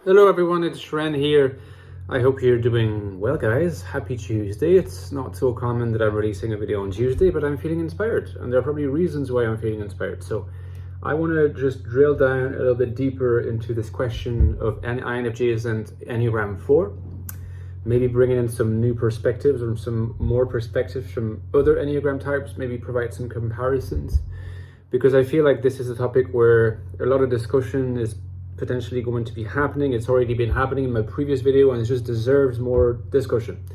Hello everyone, it's Ren here. I hope you're doing well, guys. Happy Tuesday. It's not so common that I'm releasing a video on Tuesday, but I'm feeling inspired, and there are probably reasons why I'm feeling inspired. So I want to just drill down a little bit deeper into this question of INFJs and Enneagram 4. Maybe bringing in some new perspectives or some more perspectives from other Enneagram types, maybe provide some comparisons. Because I feel like this is a topic where a lot of discussion is potentially going to be happening. It's already been happening in my previous video, and it just deserves more discussion.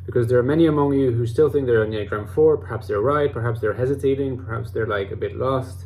Because there are many among you who still think they're Enneagram 4, perhaps they're right, perhaps they're hesitating, perhaps they're like a bit lost,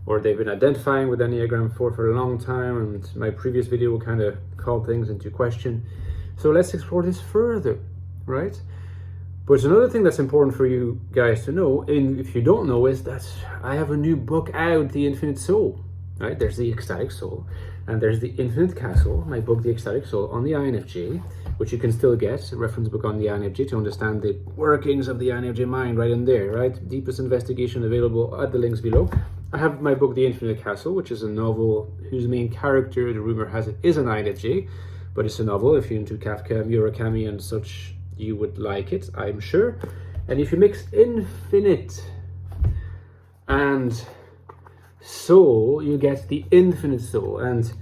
or they've been identifying with Enneagram 4 for a long time, and my previous video will kind of call things into question. So let's explore this further, right? But another thing that's important for you guys to know, and if you don't know, is that I have a new book out, The Infinite Soul, right? There's the Ecstatic Soul, and there's the Infinite Castle, my book, The Ecstatic Soul, on the INFJ, which you can still get, a reference book on the INFJ to understand the workings of the INFJ mind right in there, right? Deepest investigation available at the links below. I have my book, The Infinite Castle, which is a novel whose main character, the rumor has it, is an INFJ, but it's a novel. If you're into Kafka, Murakami and such, you would like it, I'm sure. And if you mix infinite and soul, you get the infinite soul. And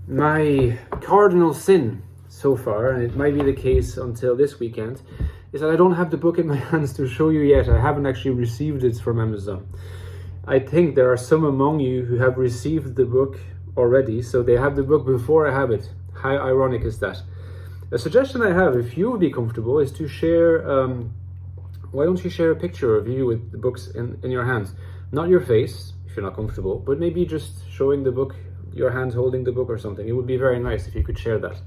my cardinal sin so far, and it might be the case until this weekend, is that I don't have the book in my hands to show you yet. I haven't actually received it from Amazon. I think there are some among you who have received the book already, so they have the book before I have it. How ironic is that? A suggestion I have, if you would be comfortable, is to share, why don't you share a picture of you with the books in your hands? Not your face, if you're not comfortable, but maybe just showing the book, your hands holding the book or something. It would be very nice if you could share that.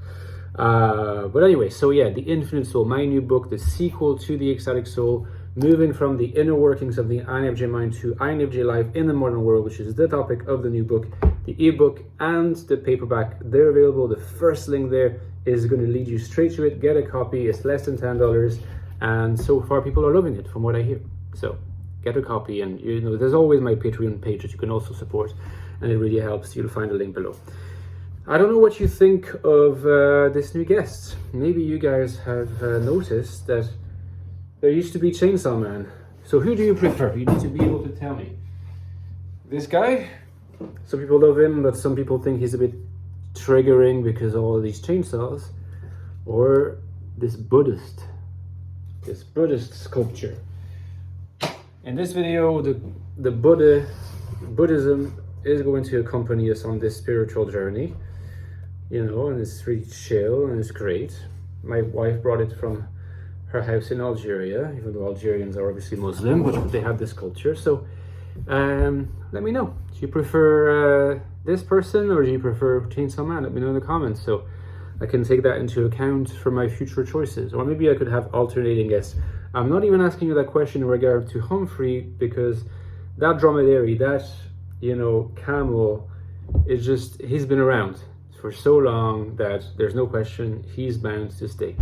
But anyway, so yeah, The Infinite Soul, my new book, the sequel to The Ecstatic Soul, moving from the inner workings of the INFJ mind to INFJ life in the modern world, which is the topic of the new book. The ebook and the paperback, they're available. The first link there is going to lead you straight to it. Get a copy. It's less than $10, and so far people are loving it from what I hear. So get a copy, and you know there's always my Patreon page that you can also support, and it really helps. You'll find a link below. I don't know what you think of this new guest. Maybe you guys have noticed that there used to be Chainsaw Man. So who do you prefer? You need to be able to tell me. This guy? Some people love him, but some people think he's a bit triggering because of all of these chainsaws. Or this Buddhist sculpture. In this video, the Buddhism is going to accompany us on this spiritual journey. You know, and it's really chill and it's great. My wife brought it from her house in Algeria, even though Algerians are obviously Muslim, but they have this culture. So let me know. Do you prefer this person, or do you prefer Chainsaw Man? Let me know in the comments so I can take that into account for my future choices. Or maybe I could have alternating guests. I'm not even asking you that question in regard to Humphrey, because that dromedary, that, you know, camel, is just, he's been around for so long that there's no question he's bound to stay.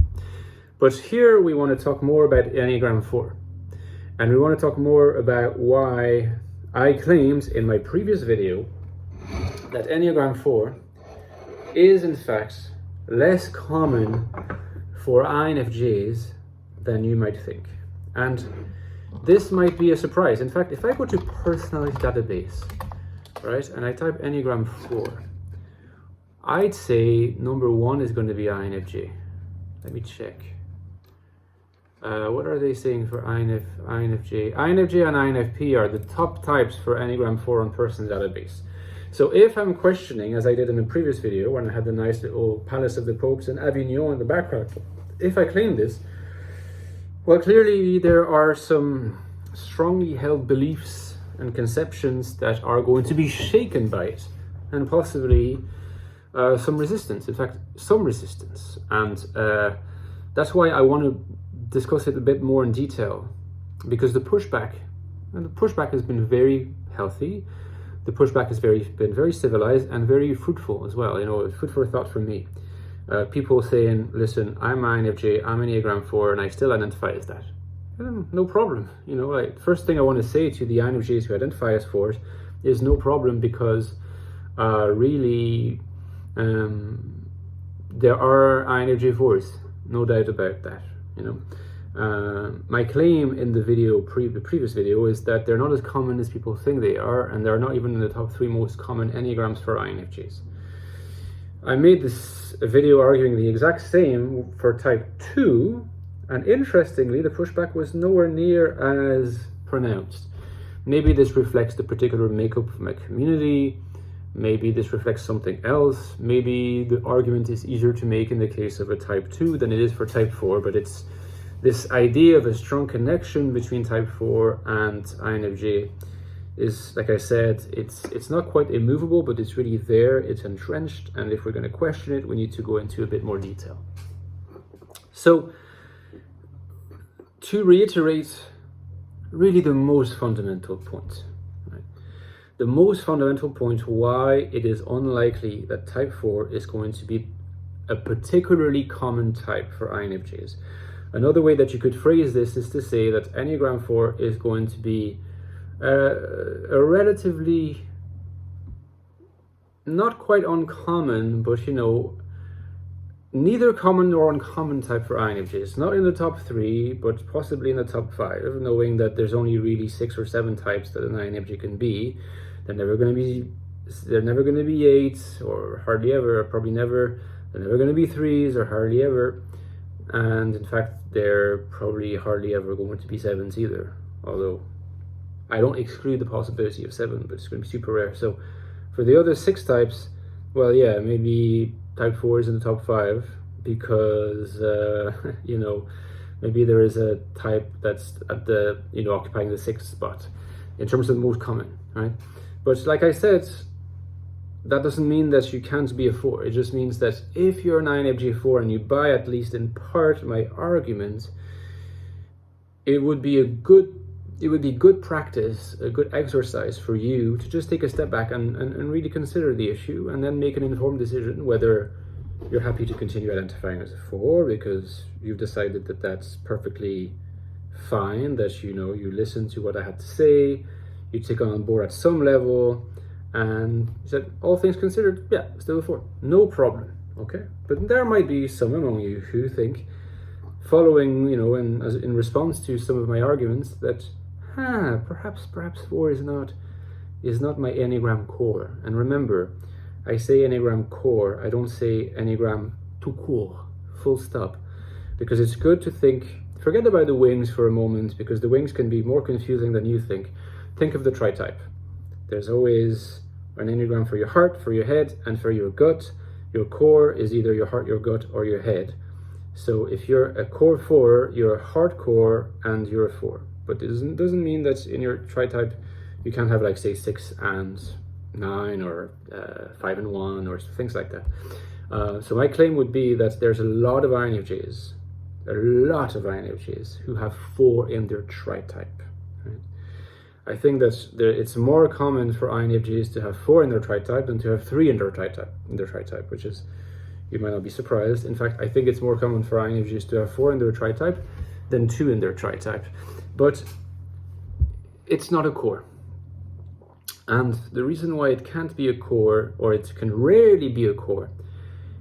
But here we want to talk more about Enneagram 4. And we want to talk more about why I claimed in my previous video that Enneagram 4 is in fact less common for INFJs than you might think. And this might be a surprise. In fact, if I go to personality database, right, and I type Enneagram 4, I'd say number 1 is going to be INFJ. Let me check. What are they saying for INFJ? INFJ and INFP are the top types for Enneagram 4 on Person Database. So if I'm questioning, as I did in the previous video, when I had the nice little Palace of the Popes in Avignon in the background, if I claim this, well, clearly there are some strongly held beliefs and conceptions that are going to be shaken by it, and possibly some resistance. In fact, some resistance. And that's why I want to discuss it a bit more in detail, because the pushback has been very healthy. The pushback has been very civilized and very fruitful as well. You know, food for thought for me. People saying, listen, I'm INFJ, I'm Enneagram 4, and I still identify as that. No problem. You know, like, first thing I want to say to the INFJs who identify as 4s is no problem, because really there are INFJ 4s, no doubt about that, you know. My claim in the video, the previous video, is that they're not as common as people think they are, and they're not even in the top 3 most common Enneagrams for INFJs. I made this video arguing the exact same for type 2, and interestingly, the pushback was nowhere near as pronounced. Maybe this reflects the particular makeup of my community, maybe this reflects something else, maybe the argument is easier to make in the case of a type 2 than it is for type 4, but it's this idea of a strong connection between type 4 and INFJ is, like I said, it's not quite immovable, but it's really there, it's entrenched, and if we're going to question it, we need to go into a bit more detail. So, to reiterate, really the most fundamental point, right? The most fundamental point why it is unlikely that type 4 is going to be a particularly common type for INFJs. Another way that you could phrase this is to say that Enneagram 4 is going to be a relatively, not quite uncommon, but you know, neither common nor uncommon type for INFJs. Not in the top 3, but possibly in the top 5, knowing that there's only really 6 or 7 types that an INFJ can be. They're never going to be 8, or hardly ever, or probably never. They're never going to be 3s, or hardly ever. And in fact, they're probably hardly ever going to be 7s either. Although, I don't exclude the possibility of 7, but it's going to be super rare. So, for the other 6 types, well, yeah, maybe type 4 is in the top 5 because, you know, maybe there is a type that's at the, you know, occupying the 6th spot in terms of the most common, right? But like I said, that doesn't mean that you can't be a 4. It just means that if you're an INFJ 4 and you buy at least in part my argument, it would be good practice, a good exercise for you to just take a step back and really consider the issue and then make an informed decision whether you're happy to continue identifying as a 4 because you've decided that that's perfectly fine, that you know, you listen to what I had to say, you take on board at some level, and you said, all things considered, yeah, still a 4, no problem, okay? But there might be some among you who think, following, you know, in response to some of my arguments, that perhaps 4 is not my Enneagram core. And remember, I say Enneagram core, I don't say Enneagram tout court, full stop, because it's good to think, forget about the wings for a moment, because the wings can be more confusing than you think. Think of the tri-type. There's always an Enneagram for your heart, for your head, and for your gut. Your core is either your heart, your gut, or your head. So if you're a core 4, you're a hardcore and you're a 4. But it doesn't mean that in your tri-type you can't have, like, say 6 and 9 or 5 and 1 or things like that. So my claim would be that there's a lot of INFJs who have 4 in their tri-type. Right? I think that it's more common for INFJs to have 4 in their tri-type than to have 3 in their tri-type, which is, you might not be surprised. In fact, I think it's more common for INFJs to have 4 in their tri-type than 2 in their tri-type. But it's not a core. And the reason why it can't be a core, or it can rarely be a core,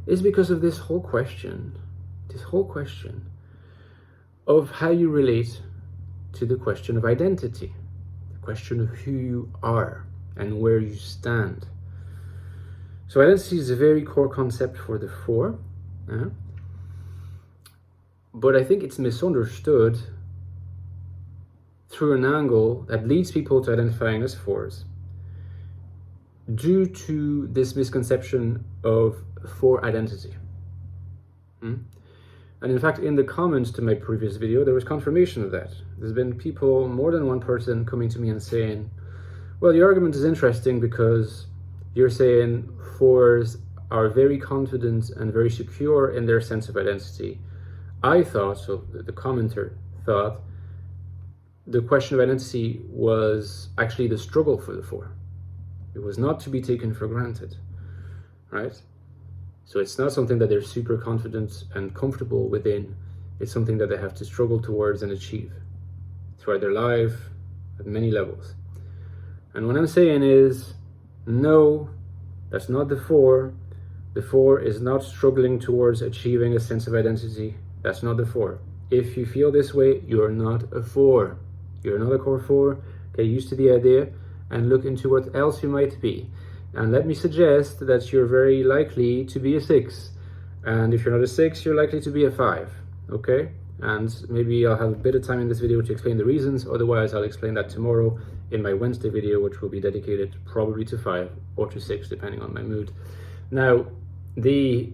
is because of this whole question of how you relate to the question of identity, the question of who you are and where you stand. So identity is a very core concept for the 4, but I think it's misunderstood through an angle that leads people to identifying as 4s due to this misconception of 4 identity. And in fact, in the comments to my previous video, there was confirmation of that. There's been people, more than one person, coming to me and saying, well, your argument is interesting because you're saying 4s are very confident and very secure in their sense of identity. I thought, so the commenter thought, the question of identity was actually the struggle for the 4. It was not to be taken for granted, right? So it's not something that they're super confident and comfortable within. It's something that they have to struggle towards and achieve throughout their life at many levels. And what I'm saying is, no, that's not the 4. The 4 is not struggling towards achieving a sense of identity. That's not the 4. If you feel this way, you're not a 4. You're not a core 4. Get used to the idea and look into what else you might be. And let me suggest that you're very likely to be a 6. And if you're not a 6, you're likely to be a 5. Okay? And maybe I'll have a bit of time in this video to explain the reasons. Otherwise, I'll explain that tomorrow in my Wednesday video, which will be dedicated probably to 5 or to 6, depending on my mood. Now, the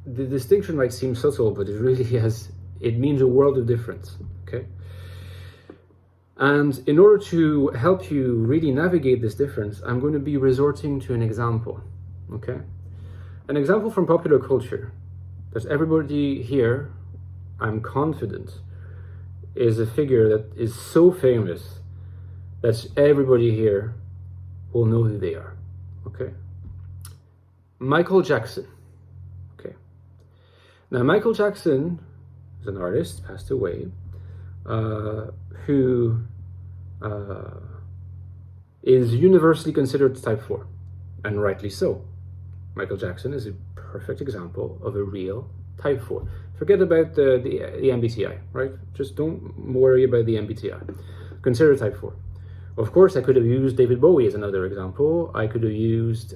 distinction might seem subtle, but it really it means a world of difference. Okay? And in order to help you really navigate this difference, I'm going to be resorting to an example. Okay? An example from popular culture that everybody here, I'm confident, is a figure that is so famous that everybody here will know who they are. Okay? Michael Jackson. Okay. Now, Michael Jackson is an artist, passed away, who is universally considered type 4, and rightly so. Michael Jackson is a perfect example of a real type 4. Forget about the MBTI, right? Just don't worry about the MBTI. Consider type 4. Of course, I could have used David Bowie as another example. I could have used,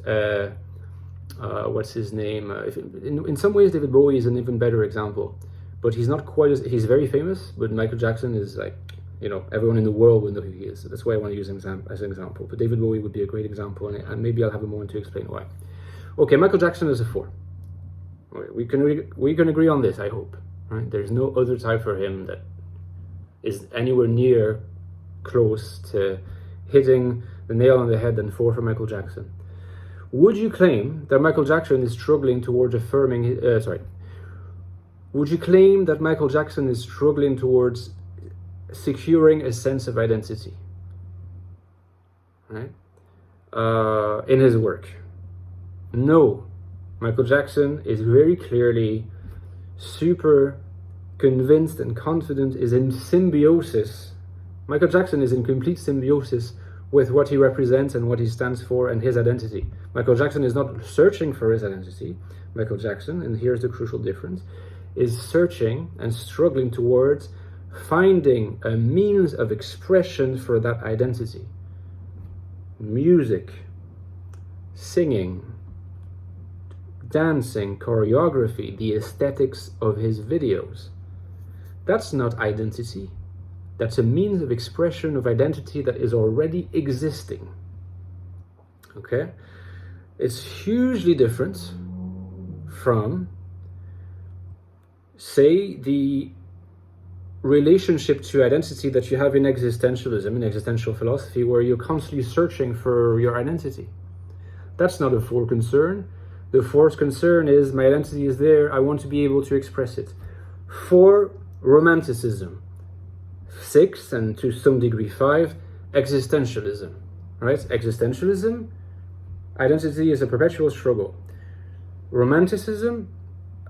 what's his name? In some ways, David Bowie is an even better example. But he's not quite as, he's very famous, but Michael Jackson is like, you know, everyone in the world will know who he is. So that's why I want to use him as an example. But David Bowie would be a great example, and maybe I'll have a moment to explain why. Okay, Michael Jackson is a 4. We can agree on this, I hope. Right? There's no other type for him that is anywhere near close to hitting the nail on the head than 4 for Michael Jackson. Would you claim that Michael Jackson is struggling towards affirming? Would you claim that Michael Jackson is struggling towards securing a sense of identity? Right? In his work? No. Michael Jackson is very clearly super convinced and confident, is in symbiosis. Michael Jackson is in complete symbiosis with what he represents and what he stands for and his identity. Michael Jackson is not searching for his identity. Michael Jackson, and here's the crucial difference, is searching and struggling towards finding a means of expression for that identity. Music, singing, dancing, choreography, the aesthetics of his videos. That's not identity. That's a means of expression of identity that is already existing. Okay? It's hugely different from, say, the relationship to identity that you have in existentialism, in existential philosophy, where you're constantly searching for your identity. That's not a 4 concern. The 4's concern is, my identity is there, I want to be able to express it. 4, romanticism. 6, and to some degree 5, existentialism. Right? Existentialism, identity is a perpetual struggle. Romanticism,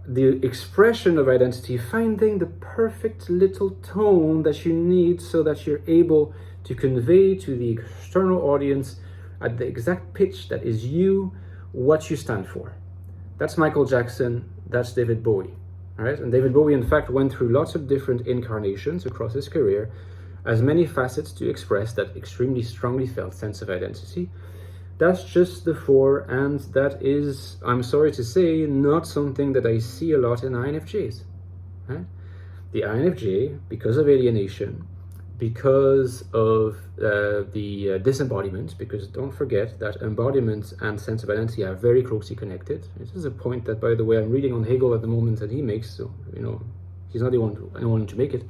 the expression of identity, finding the perfect little tone that you need so that you're able to convey to the external audience at the exact pitch that is you, what you stand for. That's Michael Jackson, that's David Bowie. All right? And David Bowie, in fact, went through lots of different incarnations across his career, as many facets to express that extremely strongly felt sense of identity. That's just the 4, and that is, I'm sorry to say, not something that I see a lot in INFJs. Right? The INFJ, because of alienation, because of the disembodiment, because don't forget that embodiment and sense of identity are very closely connected. This is a point that, by the way, I'm reading on Hegel at the moment that he makes, so, you know, he's not the one to make it.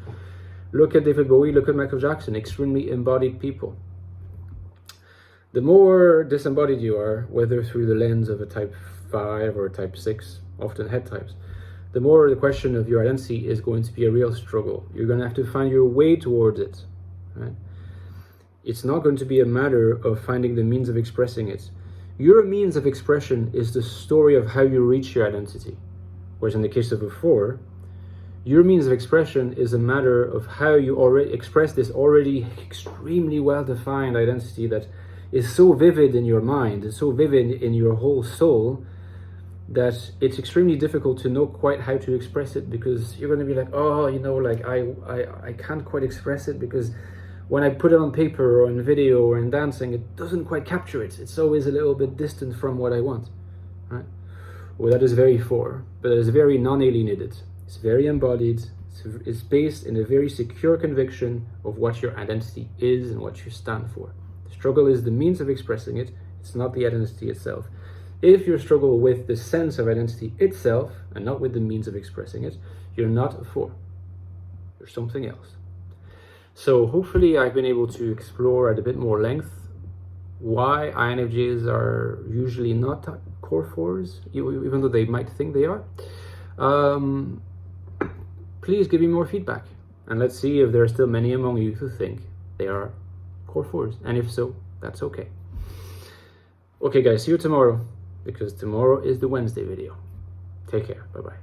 Look at David Bowie, look at Michael Jackson, extremely embodied people. The more disembodied you are, whether through the lens of a type 5 or a type 6, often head types, the more the question of your identity is going to be a real struggle. You're going to have to find your way towards it. Right? It's not going to be a matter of finding the means of expressing it. Your means of expression is the story of how you reach your identity. Whereas in the case of a 4, your means of expression is a matter of how you already express this already extremely well-defined identity that is so vivid in your mind, is so vivid in your whole soul, that it's extremely difficult to know quite how to express it, because you're going to be like, oh, you know, like I can't quite express it because when I put it on paper or in video or in dancing, it doesn't quite capture it. It's always a little bit distant from what I want, right? Well, that is very four, but it is very non-alienated. It's very embodied. It's based in a very secure conviction of what your identity is and what you stand for. The struggle is the means of expressing it. It's not the identity itself. If you struggle with the sense of identity itself and not with the means of expressing it, you're not a four. You're something else. So hopefully I've been able to explore at a bit more length why INFJs are usually not core fours, even though they might think they are. Please give me more feedback, and let's see if there are still many among you who think they are core fours, and if so, that's okay. Okay guys, see you tomorrow, because tomorrow is the Wednesday video. Take care, bye-bye.